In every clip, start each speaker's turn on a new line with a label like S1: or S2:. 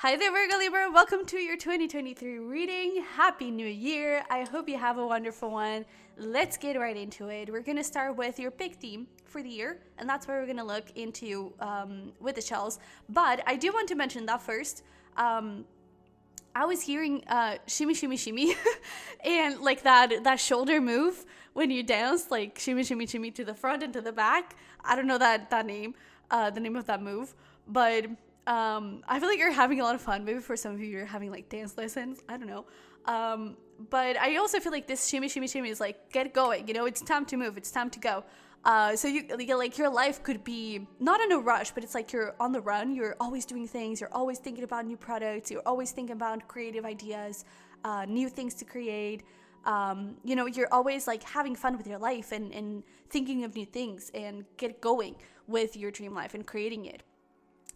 S1: Hi there, Virgo Libra. Welcome to your 2023 reading. Happy New Year. I hope you have a wonderful one. Let's get right into it. We're going to start with your big theme for the year, and that's where we're going to look into with the shells. But I do want to mention that first. I was hearing shimmy, shimmy, shimmy, and like that shoulder move when you dance, like shimmy, shimmy, shimmy to the front and to the back. I don't know that name, the name of that move, but I feel like you're having a lot of fun. Maybe for some of you, you're having like dance lessons. I don't know. But I also feel like this shimmy, shimmy, shimmy is like, get going. You know, it's time to move. It's time to go. So you like your life could be not in a rush, but it's like you're on the run. You're always doing things. You're always thinking about new products. You're always thinking about creative ideas, new things to create. You know, you're always like having fun with your life and thinking of new things and get going with your dream life and creating it.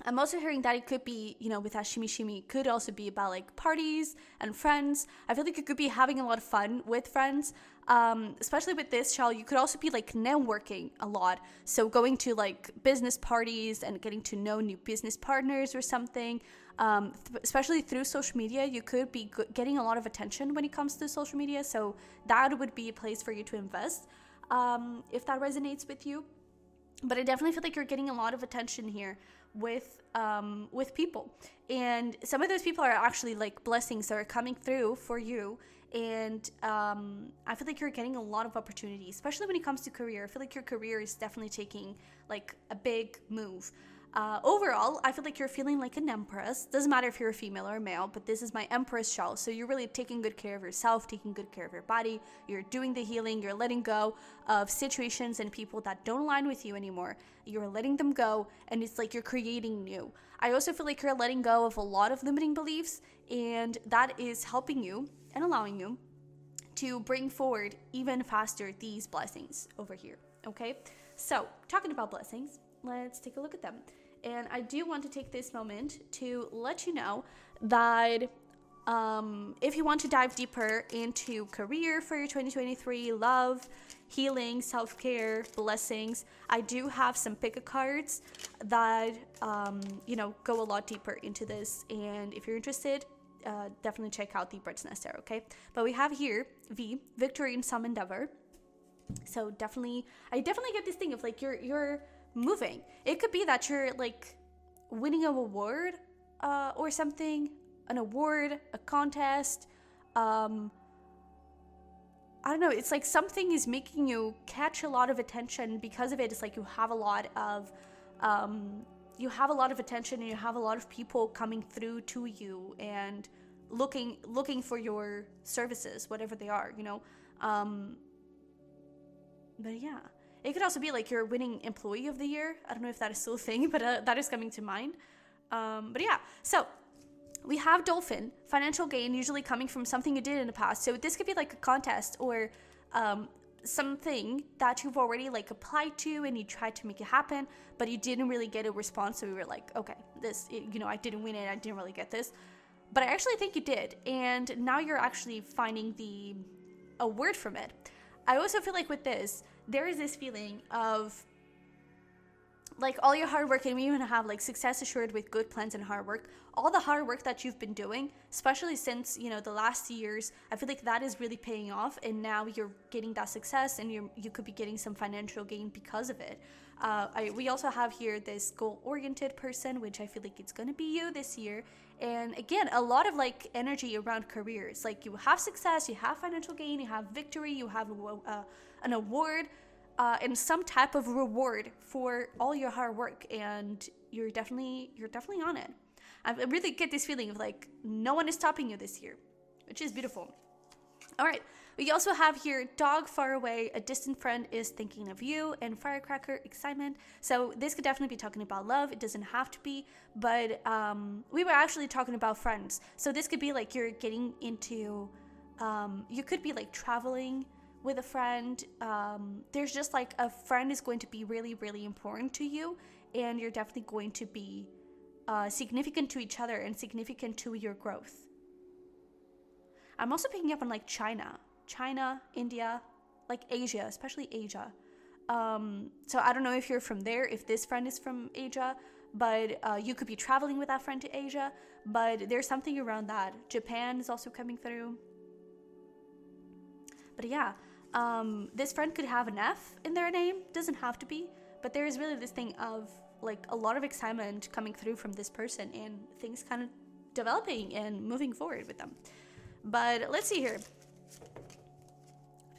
S1: I'm also hearing that it could be, you know, with that shimmy shimmy, could also be about like parties and friends. I feel like you could be having a lot of fun with friends, especially with this shell. You could also be like networking a lot. So going to like business parties and getting to know new business partners or something, especially through social media. You could be getting a lot of attention when it comes to social media. So that would be a place for you to invest if that resonates with you. But I definitely feel like you're getting a lot of attention here with people, and some of those people are actually like blessings that are coming through for you. And I feel like you're getting a lot of opportunities, especially when it comes to career. I feel like your career is definitely taking like a big move. Overall, I feel like you're feeling like an empress. Doesn't matter if you're a female or a male, but this is my empress shell. So you're really taking good care of yourself, taking good care of your body. You're doing the healing. You're letting go of situations and people that don't align with you anymore. You're letting them go, and it's like you're creating new. I also feel like you're letting go of a lot of limiting beliefs, and that is helping you and allowing you to bring forward even faster these blessings over here. Okay, so talking about blessings, let's take a look at them. And I do want to take this moment to let you know that if you want to dive deeper into career for your 2023, love, healing, self-care, blessings, I do have some pick-a cards that, go a lot deeper into this. And if you're interested, definitely check out the Bird's Nest Tarot, okay? But we have here Victory in Some Endeavor. So I definitely get this thing of like you're moving. It could be that you're like winning an award or something, an award, a contest. I don't know. It's like something is making you catch a lot of attention because of it. It's like you have a lot of attention, and you have a lot of people coming through to you and looking for your services, whatever they are, you know. But yeah. It could also be like you're winning employee of the year. I don't know if that is still a thing, but that is coming to mind. But yeah, so we have dolphin, financial gain, usually coming from something you did in the past. So this could be like a contest or something that you've already like applied to and you tried to make it happen, but you didn't really get a response. So we were like, okay, I didn't win it. I didn't really get this, but I actually think you did. And now you're actually finding a word from it. I also feel like with this, there is this feeling of like all your hard work, and we even have like success assured with good plans and hard work. All the hard work that you've been doing, especially since, the last years, I feel like that is really paying off, and now you're getting that success, and you could be getting some financial gain because of it. We also have here this goal-oriented person, which I feel like it's going to be you this year. And again, a lot of like energy around careers. Like you have success, you have financial gain, you have victory, you have an award, and some type of reward for all your hard work. And you're definitely on it. I really get this feeling of like no one is stopping you this year, which is beautiful. All right. We also have here dog far away, a distant friend is thinking of you, and firecracker, excitement. So this could definitely be talking about love. It doesn't have to be, but we were actually talking about friends. So this could be like you're getting into, you could be like traveling with a friend. There's just like a friend is going to be really, really important to you, and you're definitely going to be significant to each other and significant to your growth. I'm also picking up on like China, India, like Asia, especially Asia. So I don't know if you're from there, if this friend is from Asia, but you could be traveling with that friend to Asia, but there's something around that. Japan is also coming through. But yeah, this friend could have an F in their name, doesn't have to be, but there is really this thing of like a lot of excitement coming through from this person and things kind of developing and moving forward with them. But let's see here.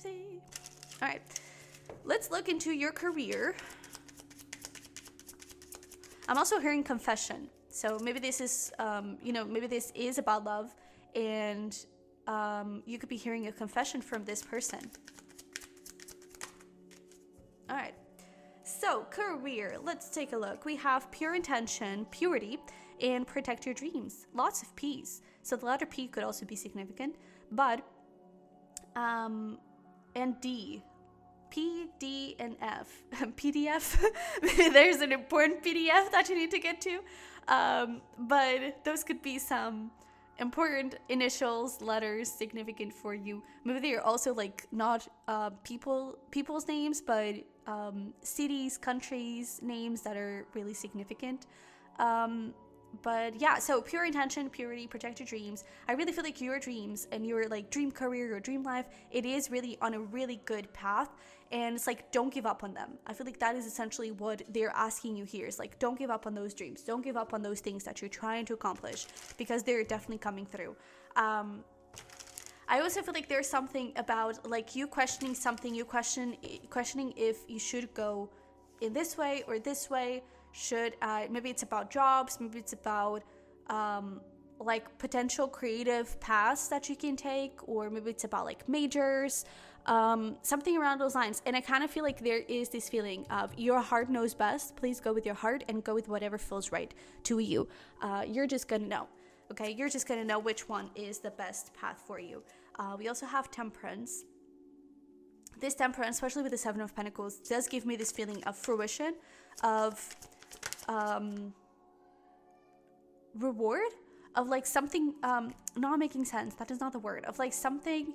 S1: All right, let's look into your career. I'm also hearing confession. So maybe this is, maybe this is about love, and you could be hearing a confession from this person. All right. So career, let's take a look. We have pure intention, purity, and protect your dreams. Lots of P's. So the letter P could also be significant, but, and D. P, D, and F. PDF. There's an important PDF that you need to get to. But those could be some important initials, letters, significant for you. Maybe they're also like not people's names, but cities, countries, names that are really significant. But yeah, so pure intention, purity, protect your dreams. I really feel like your dreams and your like dream career, your dream life, it is really on a really good path. And it's like, don't give up on them. I feel like that is essentially what they're asking you here. It's like, don't give up on those dreams. Don't give up on those things that you're trying to accomplish, because they're definitely coming through. I also feel like there's something about like you questioning something, questioning if you should go in this way or this way. Maybe it's about jobs, maybe it's about like potential creative paths that you can take, or maybe it's about like majors, something around those lines. And I kind of feel like there is this feeling of your heart knows best. Please go with your heart and go with whatever feels right to you. You're just gonna know. Okay, you're just gonna know which one is the best path for you. We also have temperance. This temperance, especially with the Seven of Pentacles, does give me this feeling of fruition, of reward, of like something not making sense. That is not the word. Of like something.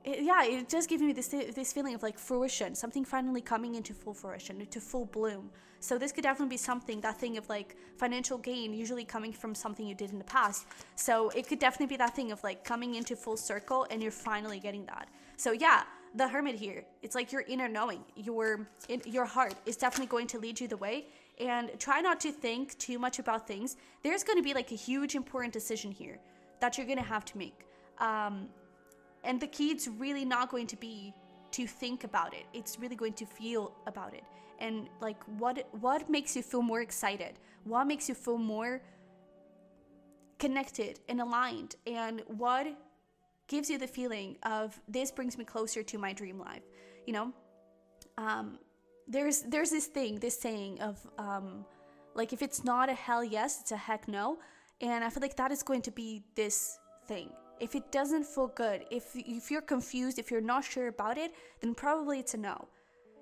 S1: It does give me this feeling of like fruition, something finally coming into full fruition, into full bloom. So this could definitely be something, that thing of like financial gain, usually coming from something you did in the past. So it could definitely be that thing of like coming into full circle and you're finally getting that. So yeah, the Hermit here, it's like your inner knowing, your heart is definitely going to lead you the way. And try not to think too much about things. There's going to be like a huge important decision here that you're going to have to make. And the key is really not going to be to think about it. It's really going to feel about it. And like what makes you feel more excited? What makes you feel more connected and aligned? And what gives you the feeling of this brings me closer to my dream life? You know, there's this saying of like if it's not a hell yes, it's a heck no. And I feel like that is going to be this thing. If it doesn't feel good, if you're confused, if you're not sure about it, then probably it's a no.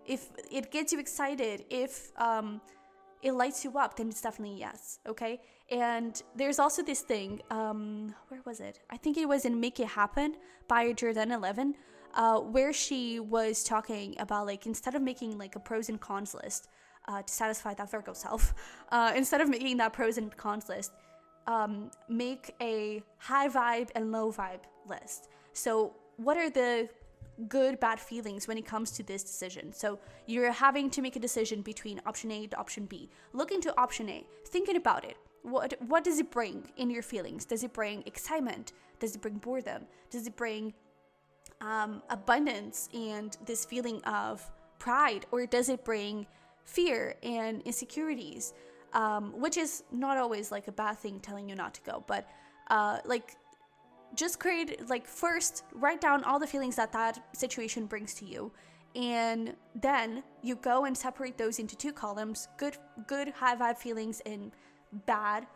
S1: If it gets you excited, if it lights you up, then it's definitely yes, okay? And there's also this thing, where was it? I think it was in Make It Happen by Jordan 11, where she was talking about like, instead of making like a pros and cons list to satisfy that Virgo self, instead of making that pros and cons list, make a high vibe and low vibe list. So what are the good, bad feelings when it comes to this decision? So you're having to make a decision between option A to option B. Look into option A, thinking about it. What does it bring in your feelings? Does it bring excitement? Does it bring boredom? Does it bring abundance and this feeling of pride? Or does it bring fear and insecurities? Which is not always like a bad thing telling you not to go, but like just create, like, first write down all the feelings that situation brings to you, and then you go and separate those into two columns: good high vibe feelings and bad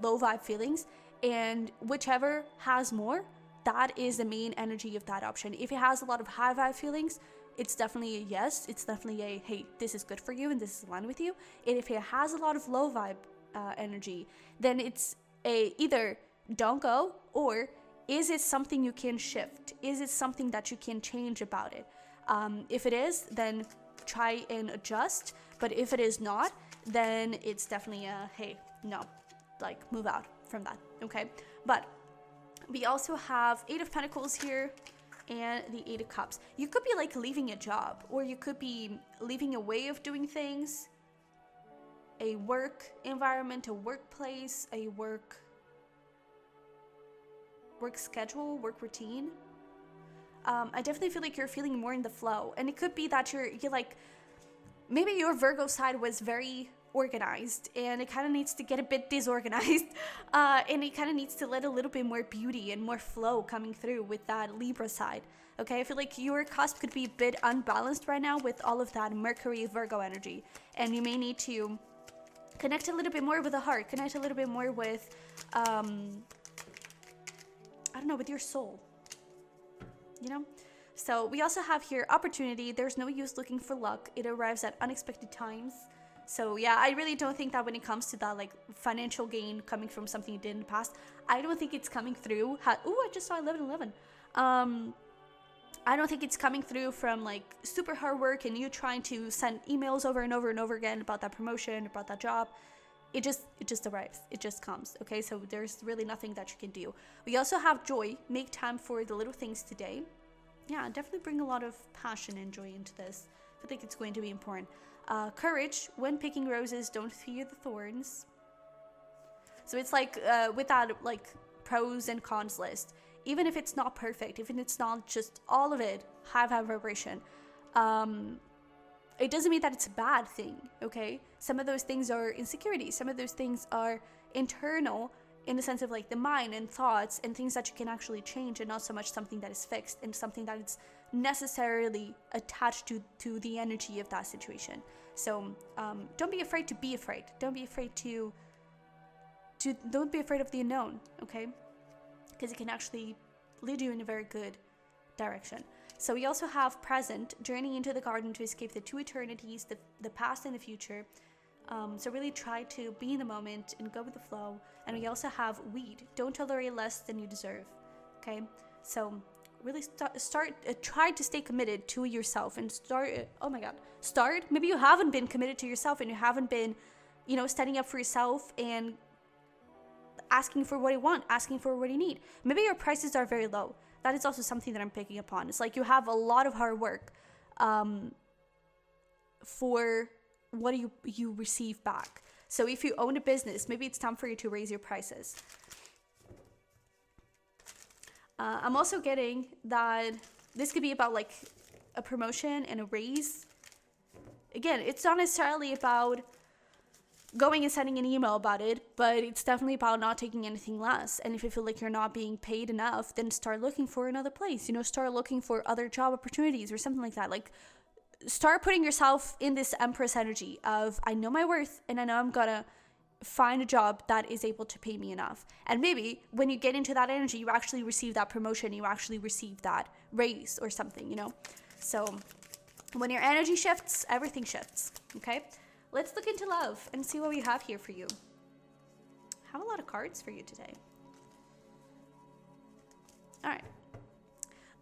S1: low vibe feelings, and whichever has more, that is the main energy of that option. If it has a lot of high vibe feelings, it's definitely a yes. It's definitely a, hey, this is good for you and this is aligned with you. And if it has a lot of low vibe energy, then it's a either don't go, or is it something you can shift? Is it something that you can change about it? If it is, then try and adjust. But if it is not, then it's definitely a, hey, no, like move out from that, okay? But we also have 8 of Pentacles here and the 8 of Cups. You could be like leaving a job, or you could be leaving a way of doing things, a work environment, a workplace, a work schedule, work routine. I definitely feel like you're feeling more in the flow, and it could be that you're like, maybe your Virgo side was very organized and it kind of needs to get a bit disorganized, and it kind of needs to let a little bit more beauty and more flow coming through with that Libra side. Okay, I feel like your cusp could be a bit unbalanced right now with all of that Mercury Virgo energy, and you may need to connect a little bit more with the heart, connect a little bit more with I don't know, with your soul, you know? So we also have here opportunity. There's no use looking for luck. It arrives at unexpected times. So yeah, I really don't think that when it comes to that like financial gain coming from something you did in the past, I don't think it's coming through. Ooh, I just saw 1111. I don't think it's coming through from like super hard work and you trying to send emails over and over and over again about that promotion, about that job. It just arrives. It just comes. Okay, so there's really nothing that you can do. We also have joy. Make time for the little things today. Yeah, definitely bring a lot of passion and joy into this. I think it's going to be important. Courage. When picking roses, don't fear the thorns. So it's like with that like pros and cons list. Even if it's not perfect, even if it's not just all of it, high vibration. It doesn't mean that it's a bad thing, okay? Some of those things are insecurities. Some of those things are internal in the sense of like the mind and thoughts and things that you can actually change, and not so much something that is fixed and something that is necessarily attached to the energy of that situation. So don't be afraid to be afraid. Don't be afraid don't be afraid of the unknown, okay? Because it can actually lead you in a very good direction. So we also have present, journeying into the garden to escape the 2 eternities, the past and the future. So really try to be in the moment and go with the flow. And we also have weed, don't tolerate less than you deserve. Okay, so really try to stay committed to yourself and start. Maybe you haven't been committed to yourself and you haven't been, standing up for yourself and asking for what you want, asking for what you need. Maybe your prices are very low. That is also something that I'm picking up on. It's like you have a lot of hard work for what you receive back. So if you own a business, maybe it's time for you to raise your prices. I'm also getting that this could be about like a promotion and a raise. Again, it's not necessarily about going and sending an email about it, but it's definitely about not taking anything less. And if you feel like you're not being paid enough, then start looking for another place, start looking for other job opportunities or something like that. Like start putting yourself in this Empress energy of, I know my worth and I know I'm gonna find a job that is able to pay me enough. And maybe when you get into that energy, you actually receive that promotion, you actually receive that raise or something, So when your energy shifts, everything shifts, okay? Let's look into love and see what we have here for you. I have a lot of cards for you today. All right.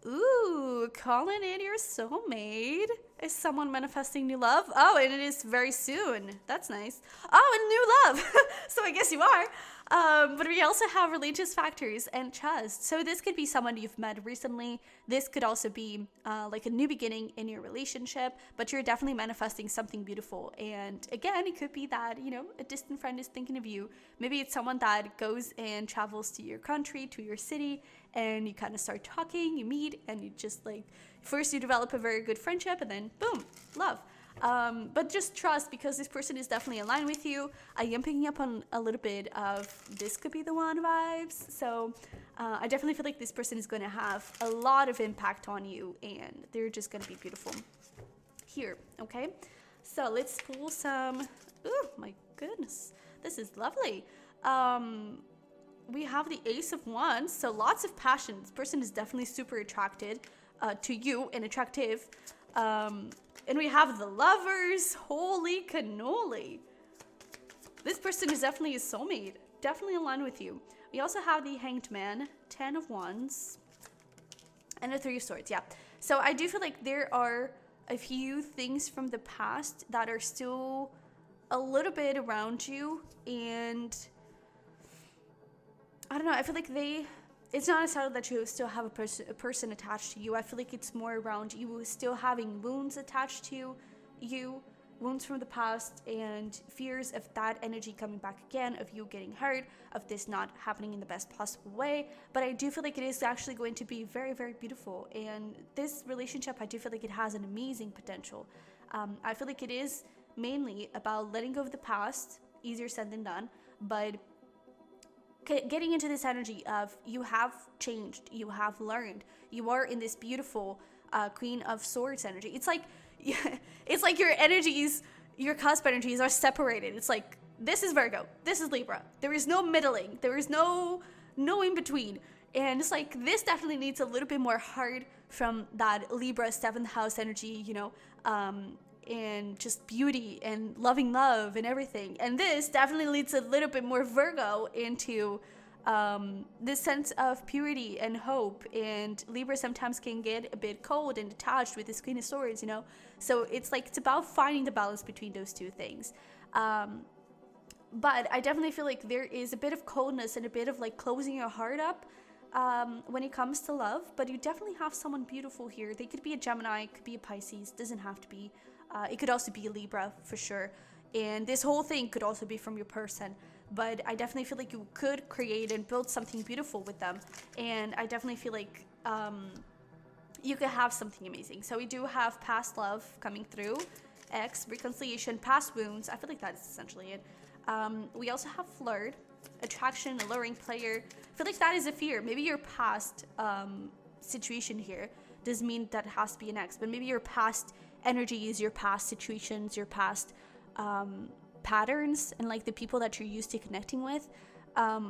S1: Ooh, calling in your soulmate. Is someone manifesting new love? Oh, and it is very soon. That's nice. Oh, and new love. So I guess you are. But we also have religious factors and trust. So this could be someone you've met recently. This could also be like a new beginning in your relationship, but you're definitely manifesting something beautiful. And again, it could be that, a distant friend is thinking of you. Maybe it's someone that goes and travels to your country, to your city, and you kind of start talking, you meet, and you just like, first you develop a very good friendship, and then boom, love. But just trust, because this person is definitely aligned with you. I am picking up on a little bit of this could be the one vibes. So I definitely feel like this person is going to have a lot of impact on you, and they're just going to be beautiful here. Okay, so let's pull some. Oh my goodness, this is lovely. We have the Ace of Wands, so lots of passion. This person is definitely super attracted to you and attractive. And we have the Lovers. Holy cannoli. This person is definitely a soulmate. Definitely aligned with you. We also have the Hanged Man, 10 of Wands, and the 3 of Swords. Yeah. So I do feel like there are a few things from the past that are still a little bit around you, and I don't know, I feel like it's not necessarily that you still have a person attached to you. I feel like it's more around you still having wounds attached to you, wounds from the past, and fears of that energy coming back again, of you getting hurt, of this not happening in the best possible way. But I do feel like it is actually going to be very, very beautiful. And this relationship, I do feel like it has an amazing potential. I feel like it is mainly about letting go of the past, easier said than done, but getting into this energy of you have changed, you have learned, you are in this beautiful Queen of Swords energy. It's like it's like your energies, your cusp energies are separated. It's like, this is Virgo, this is Libra. There is no middling, there is no in between. And it's like, this definitely needs a little bit more heart from that Libra 7th house energy, you know, and just beauty and loving love and everything. And this definitely leads a little bit more Virgo into this sense of purity and hope. And Libra sometimes can get a bit cold and detached with this Queen of Swords, you know. So it's like, it's about finding the balance between those two things. But I definitely feel like there is a bit of coldness and a bit of like closing your heart up when it comes to love. But you definitely have someone beautiful here. They could be a Gemini, it could be a Pisces, doesn't have to be. It could also be a Libra for sure. And this whole thing could also be from your person. But I definitely feel like you could create and build something beautiful with them. And I definitely feel like you could have something amazing. So we do have past love coming through, reconciliation, past wounds. I feel like that's essentially it. We also have flirt, attraction, alluring player. I feel like that is a fear. Maybe your past situation here doesn't mean that it has to be an ex, but maybe your past energies, your past situations, your past patterns, and like the people that you're used to connecting with,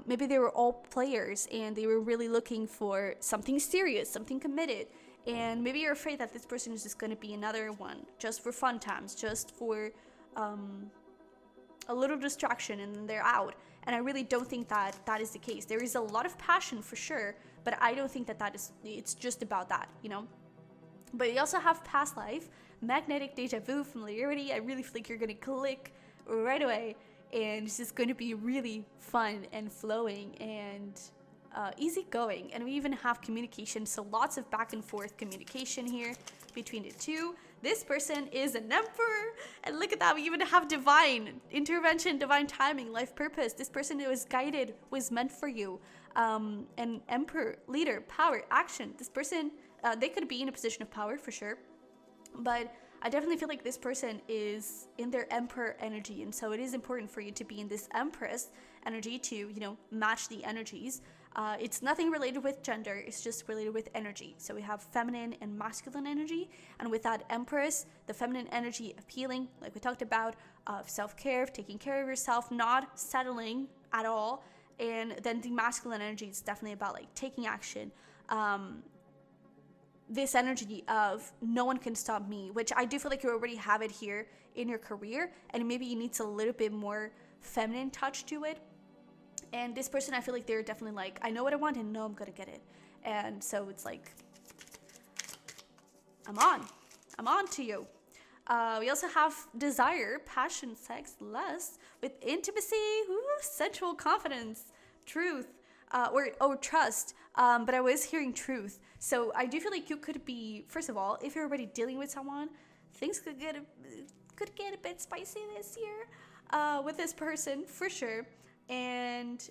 S1: maybe they were all players and they were really looking for something serious, something committed, and maybe you're afraid that this person is just going to be another one just for fun times, just for a little distraction, and then they're out. And I really don't think that that is the case. There is a lot of passion for sure, but I don't think that it's just about that, you know. But you also have past life, magnetic deja vu, familiarity. I really feel like you're going to click right away, and it's just going to be really fun and flowing and easygoing. And we even have communication, so lots of back and forth communication here between the two. This person is an emperor, and look at that, we even have divine intervention, divine timing, life purpose. This person who was guided, was meant for you. An emperor, leader, power, action. This person, they could be in a position of power for sure, but I definitely feel like this person is in their emperor energy, and so it is important for you to be in this empress energy to, you know, match the energies. It's nothing related with gender, it's just related with energy. So we have feminine and masculine energy, and with that empress, the feminine energy of healing, like we talked about, of self-care, of taking care of yourself, not settling at all. And then the masculine energy is definitely about like taking action. This energy of no one can stop me, which I do feel like you already have it here in your career, and maybe you need a little bit more feminine touch to it. And this person, I feel like they're definitely like, I know what I want and know I'm gonna get it. And so it's like, I'm on to you. We also have desire, passion, sex, lust, with intimacy, sensual confidence, truth, or trust. But I was hearing truth. So I do feel like you could be, first of all, if you're already dealing with someone, things could get a bit spicy this year with this person for sure. And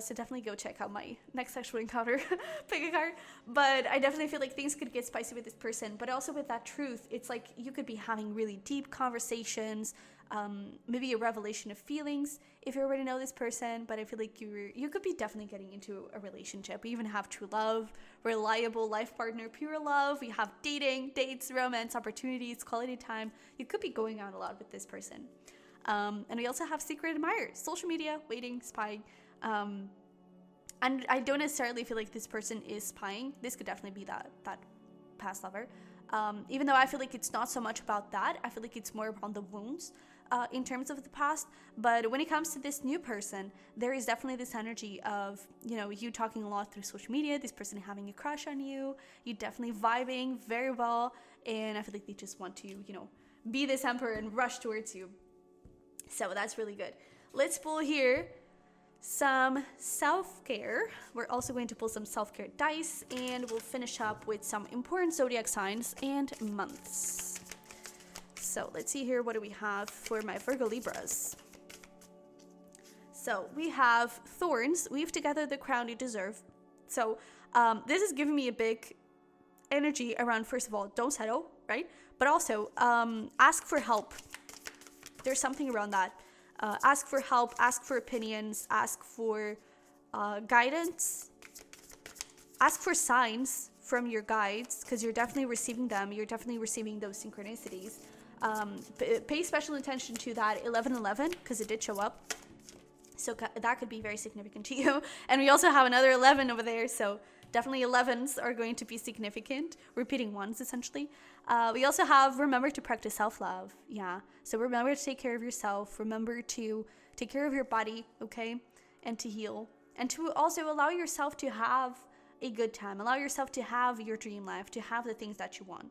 S1: so definitely go check out my next sexual encounter, pick a card. But I definitely feel like things could get spicy with this person, but also with that truth, it's like you could be having really deep conversations, maybe a revelation of feelings if you already know this person. But I feel like you could be definitely getting into a relationship. We even have true love, reliable life partner, pure love. We have dating, dates, romance, opportunities, quality time. You could be going out a lot with this person. And we also have secret admirers, social media, waiting, spying. And I don't necessarily feel like this person is spying. This could definitely be that past lover. Even though I feel like it's not so much about that. I feel like it's more around the wounds in terms of the past. But when it comes to this new person, there is definitely this energy of, you know, you talking a lot through social media, this person having a crush on you, you definitely vibing very well. And I feel like they just want to, you know, be this emperor and rush towards you. So that's really good. Let's pull here some self-care. We're also going to pull some self-care dice, and we'll finish up with some important zodiac signs and months. So let's see here, what do we have for my Virgo Libras? So we have Thorns, weave together the crown you deserve. So this is giving me a big energy around, first of all, don't settle, right? But also ask for help. There's something around that. Ask for help, ask for opinions, ask for guidance, ask for signs from your guides, because you're definitely receiving them. You're definitely receiving those synchronicities. Pay special attention to that 1111, because it did show up. So that could be very significant to you. And we also have another 11 over there, so definitely 11s are going to be significant. Repeating ones, essentially. We also have remember to practice self-love. Yeah. So remember to take care of yourself. Remember to take care of your body, okay? And to heal. And to also allow yourself to have a good time. Allow yourself to have your dream life, to have the things that you want,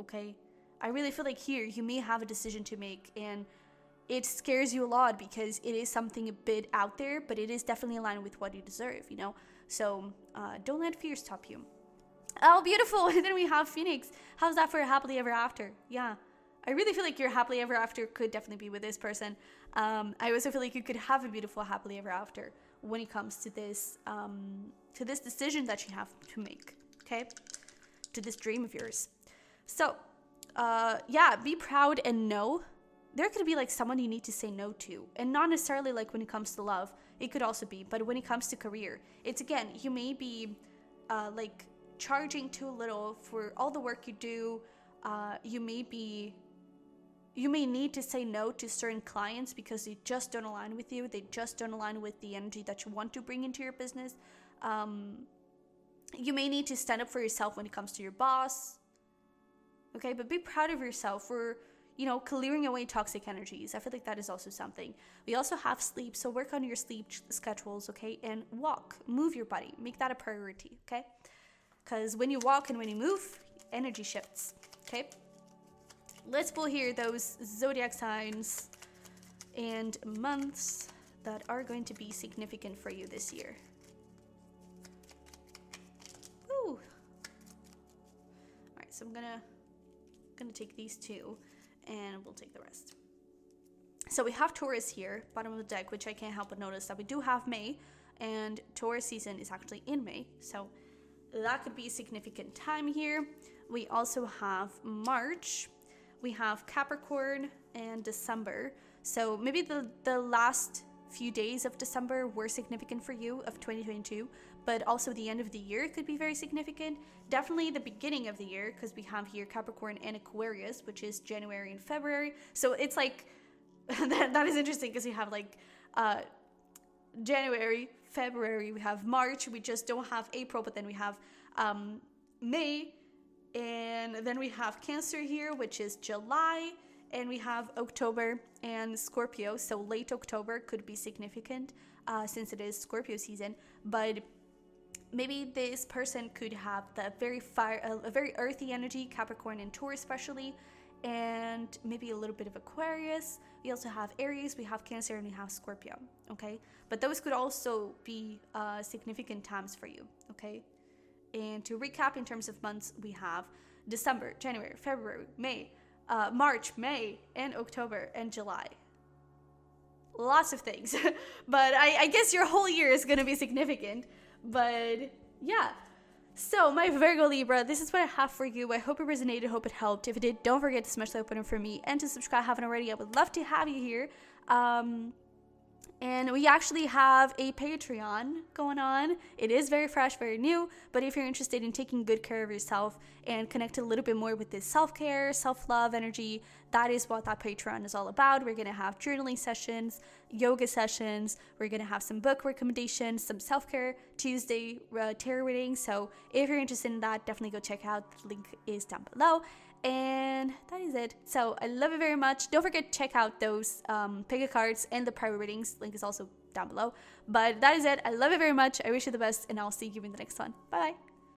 S1: okay? I really feel like here you may have a decision to make, and it scares you a lot because it is something a bit out there, but it is definitely aligned with what you deserve, you know? So don't let fear stop you. Oh, beautiful. And then we have Phoenix. How's that for a happily ever after? Yeah. I really feel like your happily ever after could definitely be with this person. I also feel like you could have a beautiful happily ever after when it comes to this decision that you have to make, okay? To this dream of yours. So, yeah, be proud and know. There could be like someone you need to say no to, and not necessarily like when it comes to love. It could also be, but when it comes to career, it's again, you may be like charging too little for all the work you do. You may need to say no to certain clients because they just don't align with you. They just don't align with the energy that you want to bring into your business. You may need to stand up for yourself when it comes to your boss. Okay, but be proud of yourself for, you know, clearing away toxic energies. I feel like that is also something. We also have sleep, so work on your sleep schedules, okay? And walk, move your body, make that a priority, okay? Because when you walk and when you move, energy shifts, okay? Let's pull here those zodiac signs and months that are going to be significant for you this year. Woo! All right, so I'm gonna take these two, and we'll take the rest. So we have Taurus here, bottom of the deck, which I can't help but notice that we do have May, and Taurus season is actually in May, so that could be a significant time here. We also have March, we have Capricorn, and December. So maybe the last few days of December were significant for you of 2022, but also the end of the year could be very significant. Definitely the beginning of the year, because we have here Capricorn and Aquarius, which is January and February. So it's like, that is interesting because we have like January, February, we have March, we just don't have April, but then we have May, and then we have Cancer here, which is July, and we have October and Scorpio. So late October could be significant since it is Scorpio season, but maybe this person could have the very a very earthy energy, Capricorn and Taurus especially, and maybe a little bit of Aquarius. We also have Aries, we have Cancer, and we have Scorpio, okay? But those could also be significant times for you, okay? And to recap in terms of months, we have December, January, February, May, March, May, and October, and July. Lots of things. But I guess your whole year is going to be significant. But yeah. So my Virgo Libra, this is what I have for you. I hope it resonated, hope it helped. If it did, don't forget to smash the like button for me and to subscribe if you haven't already. I would love to have you here. And we actually have a Patreon going on. It is very fresh, very new, but if you're interested in taking good care of yourself and connect a little bit more with this self-care, self-love energy, that is what that Patreon is all about. We're going to have journaling sessions, yoga sessions. We're going to have some book recommendations, some self-care Tuesday tarot readings. So if you're interested in that, definitely go check out. The link is down below. And that is it. So I love it very much. Don't forget to check out those pick a cards and the private readings. Link is also down below. But that is it. I love it very much. I wish you the best, and I'll see you in the next one. Bye bye.